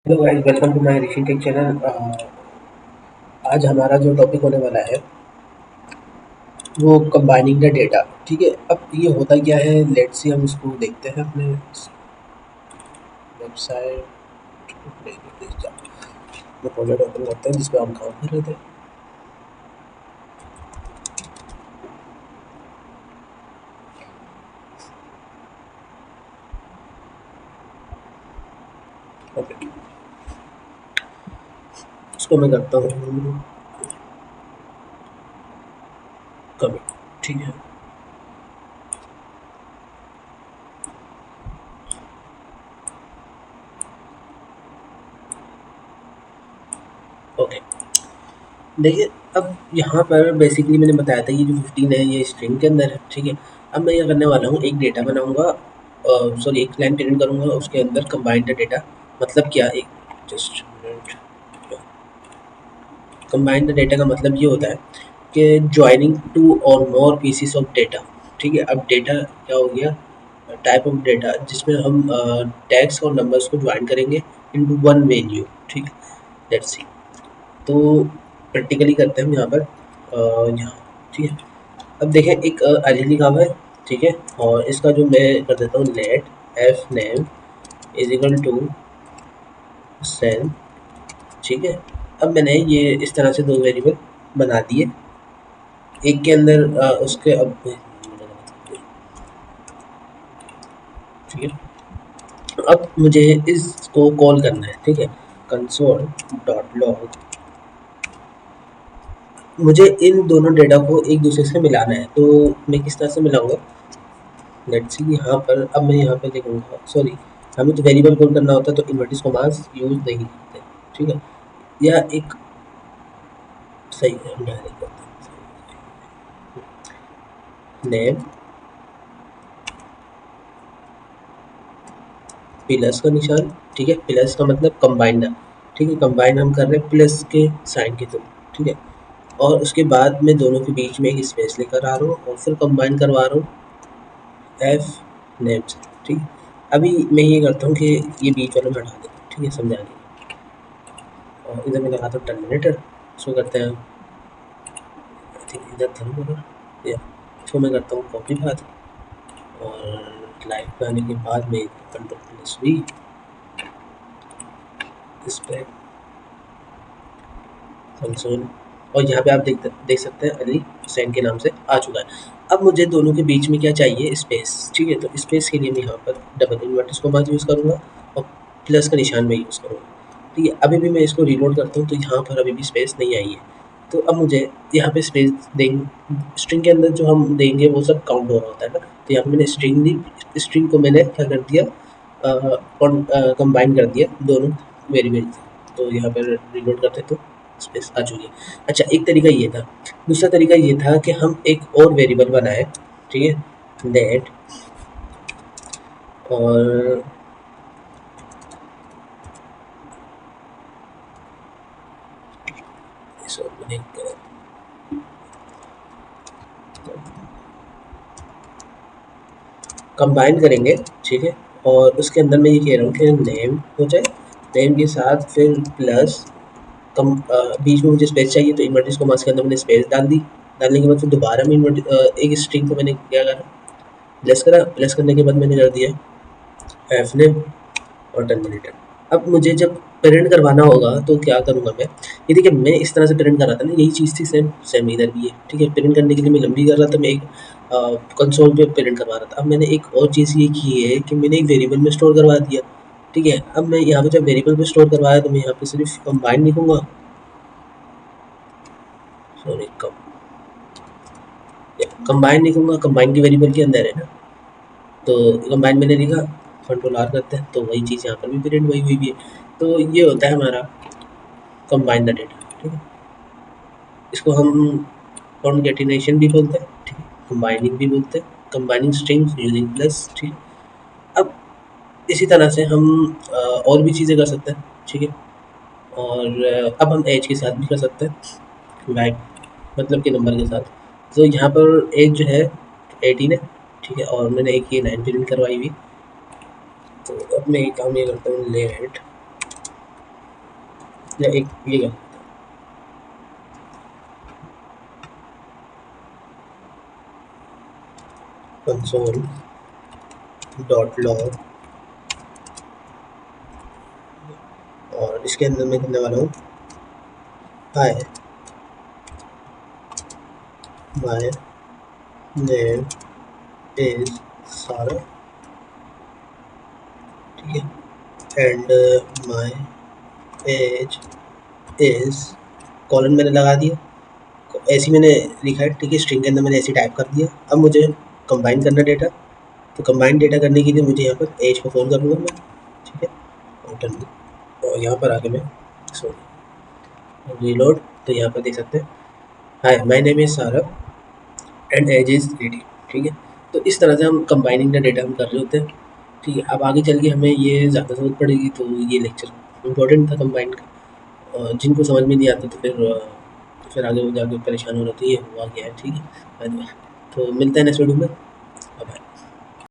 Hello guys, welcome to my Rishi tech channel. आज हमारा जो टॉपिक होने वाला है वो कंबाइनिंग द डेटा। ठीक है, अब ये होता क्या है, लेट्स सी हम इसको देखते हैं अपने वेबसाइट में प्रोजेक्ट ओपन करते हैं जिस पे हम काम कर रहे थे। ओके, इसको मैं करता हूँ कमिट। ठीक है, ओके। देखिए, अब यहाँ पर बेसिकली मैंने बताया था ये जो 15 है ये स्ट्रिंग के अंदर है। ठीक है, अब मैं ये करने वाला हूँ, एक डेटा बनाऊंगा, सॉरी एक लाइन प्रिंट करूंगा, उसके अंदर कंबाइंड डेटा। मतलब क्या, एक जस्ट कंबाइंड डेटा का मतलब ये होता है कि जॉइनिंग टू और मोर पीसीस ऑफ डेटा। ठीक है, अब डेटा क्या हो गया, टाइप ऑफ डेटा जिसमें हम टैग्स और नंबर्स को ज्वाइन करेंगे इनटू वन वैल्यू। ठीक है, लेट्स सी। तो प्रैक्टिकली करते हैं हम यहाँ पर, यहाँ। ठीक है, अब देखें एक एलिड लिखा हुआ है। ठीक है, और इसका जो मैं कर देता हूँ let F name is equal to Sen. ठीक है, अब मैंने ये इस तरह से दो वेरिएबल बना दिए। एक के अंदर उसके अब ठीक है, अब मुझे इसको कॉल करना है। ठीक है, कंसोल डॉट लॉग, मुझे इन दोनों डेटा को एक दूसरे से मिलाना है। तो मैं किस तरह से मिलाऊंगा, लेट्स सी। यहाँ पर अब मैं यहाँ पे लिखूंगा, सॉरी हमें तो वेरिएबल कॉल करना होता है तो इन्वर्टिस कॉमास यूज नहीं करते। ठीक है, या एक सही है, हम डायरेक्ट करते हैं नेम प्लस का निशान। ठीक है, प्लस का मतलब कंबाइंड है। ठीक है, कंबाइन हम कर रहे हैं प्लस के साइन के थ्रू। ठीक है, और उसके बाद मैं दोनों के बीच में एक स्पेस लेकर आ रहा हूँ और फिर कंबाइन करवा रहा हूँ एफ नेम से। ठीक है, अभी मैं ये करता हूँ कि ये बीच वाला मैं हटा देता हूँ। ठीक है, समझाने। और इधर मैं लगाता हूँ टर्मिनेटर। इसको करते हैं, आई थिंक इधर था ना, या इसको मैं करता हूँ कॉपी बात। और लाइव पे आने के बाद में कंट्रोल प्लस वी इस पर कंसोल, और यहाँ पे आप देख सकते हैं अली हुसैन के नाम से आ चुका है। अब मुझे दोनों के बीच में क्या चाहिए, स्पेस। ठीक है, तो स्पेस के लिए मैं यहाँ पर डबल इन्वर्टेड कॉमास यूज़ करूँगा और प्लस का निशान में यूज़ करूँगा। ठीक है, अभी भी मैं इसको रीलोड करता हूँ तो यहाँ पर अभी भी स्पेस नहीं आई है। तो अब मुझे यहाँ पे स्पेस देंगे, स्ट्रिंग के अंदर जो हम देंगे वो सब काउंट हो रहा होता है ना। तो यहाँ पे मैंने स्ट्रिंग दी, स्ट्रिंग को मैंने क्या कर दिया, कंबाइन कर दिया दोनों वेरिएबल। तो यहाँ पर रीलोड करते तो स्पेस आ चुकी है। अच्छा, एक तरीका ये था। दूसरा तरीका ये था कि हम एक और वेरिएबल बनाए। ठीक है, नेट, और कंबाइन करेंगे। ठीक है, और उसके अंदर मैं ये कह रहा हूँ कि नेम हो जाए, नेम के साथ फिर प्लस कम, बीच में मुझे स्पेस चाहिए तो इन्वर्टेड कॉमास के अंदर मैंने स्पेस डाल दी। डालने के बाद फिर दोबारा मैं एक स्ट्रिंग को मैंने क्या करा, प्लस करा। प्लस करने के बाद मैंने कर दिया एफ नेम और टर्मिनेटर। अब मुझे जब प्रिंट करवाना होगा तो क्या करूँगा मैं, ये देखिए मैं इस तरह से प्रिंट कर रहा था ना, यही चीज़ थी, सेम सेम इधर भी है। ठीक है, प्रिंट करने के लिए मैं लंबी कर रहा था, मैं एक कंसोल पे प्रिंट करवा रहा था। अब मैंने एक और चीज़ ये की है कि मैंने एक वेरिएबल में स्टोर करवा दिया। ठीक है, अब मैं यहाँ पे जब वेरिएबल में स्टोर करवाया तो मैं यहाँ पे सिर्फ कंबाइन लिखूंगा, सॉरी कंबाइन लिखूंगा, कंबाइन की वेरिएबल के अंदर है ना। तो कंबाइन मैंने लिखा, कंट्रोल आर करते हैं तो वही चीज़ यहाँ पर भी प्रिंट वही हुई भी है। तो ये होता है हमारा कंबाइन द डेटा। ठीक है, इसको हम कॉन्केटिनेशन भी बोलते हैं। ठीक है, कंबाइनिंग भी बोलते हैं, कंबाइनिंग स्ट्रिंग्स यूजिंग प्लस। ठीक है, अब इसी तरह से हम और भी चीज़ें कर सकते हैं। ठीक है, और अब हम एज के साथ भी कर सकते हैं, लाइक मतलब के नंबर के साथ। तो यहाँ पर एज जो है 18 है। ठीक है, और मैंने एक ये 9 प्रिंट करवाई हुई। तो अब मैं एक काम ये करता हूँ, लेट या एक ये कर कंसोल डॉट लॉग, और इसके अंदर मैं करने वाला हूँ हाय माय नेम इज सारा, ठीक है, and my age is, colon मैंने लगा दिया, ऐसे ही मैंने लिखा है, ठीक है, स्ट्रिंग के अंदर मैंने ऐसे टाइप कर दिया। अब मुझे कंबाइन करना डेटा, तो कंबाइन डेटा करने के लिए मुझे यहाँ पर एज को फ़ोन कर लूँगा मैं, ठीक है, और डन। और यहाँ पर आके मैं सॉरी रीलोड, तो यहाँ पर देख सकते हैं hi my name is Saurabh and age is 18, ठीक है। तो इस तरह से हम कंबाइनिंग का डेटा हम कर रहे होते हैं, ठीक है। अब आगे चल के हमें ये ज़्यादा ज़रूरत पड़ेगी, तो ये लेक्चर इंपॉर्टेंट था कंबाइन का, और जिनको समझ में नहीं आता तो फिर आगे वो जाके परेशान हो रहे थे ये हुआ क्या है, ठीक है। तो मिलते हैं नेक्स्ट वीडियो में, बाय।